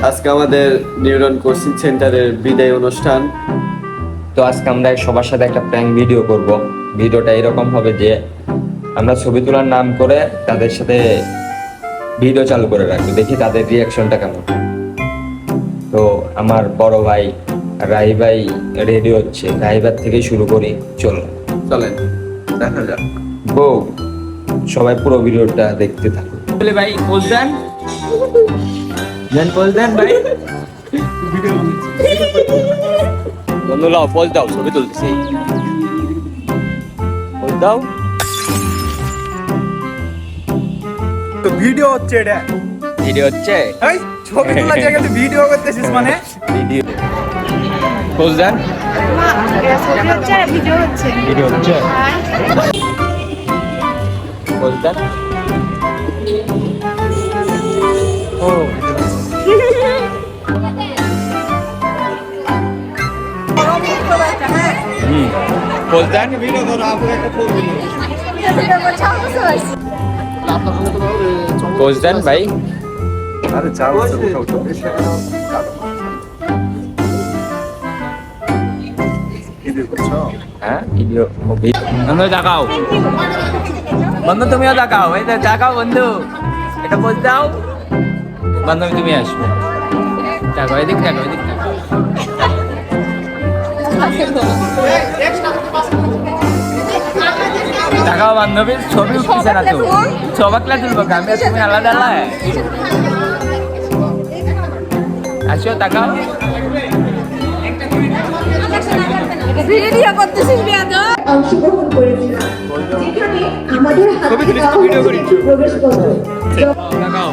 আজকে আমাদের neuron coaching সেন্টারের বিদায় অনুষ্ঠান। তো আজকে আমরা সবার সাথে একটা প্র্যাঙ্ক ভিডিও করব। ভিডিওটা এরকম হবে যে আমরা ছবি তোলার নাম করে তাদের সাথে ভিডিও চালু করে রাখবো, দেখি তাদের রিয়াকশনটা কেমন। তো আমার বড় ভাই রাহি ভাই রেডি হচ্ছে, রাহিবার থেকেই শুরু করি, চলো চলেন দেখা যাক। বউ সবাই পুরো ভিডিওটা দেখতে থাকো। বলে ভাই পোজ দেন, পোজ দেন ভাই। বন্ধু লাও পোজ দাও, ছবি তুলতেছি, পোজ দাও। তো ভিডিও হচ্ছে এটা, ভিডিও হচ্ছে, এই ছবি তোলার জায়গায় তুই ভিডিও করতেছিস মানে? ভিডিও পোজ দেন, ভিডিও হচ্ছে ভিডিও হচ্ছে, পোজ দেন। ও পোজ দেন, ভিডিও ধরো, আপনি একটা ছবি পোজ দেন ভাই। আরে চাও হ্যাঁ ভিডিও, বন্ধু দেখাও, বন্ধু তুমিও দেখাও, এই দেখাও বন্ধু, এটা পোজ দাও। বান্ধবী তুমি আসবে, দেখো এদিক দেখো, এদিক দেখো। দেখাও বান্ধবীর ছবি উঠতেছে না তো, সবাকলা তুলবো, আমি আর তুমি আলাদা আলাদা। আসো দেখাও, ভিডিও করতেছিস বিয়াদব। অংশগ্রহণ করেছিলাম যেখানে আমাদের হাতে ছবি তুলিস তো, ভিডিও করি। প্রবেশ করত দেখাও।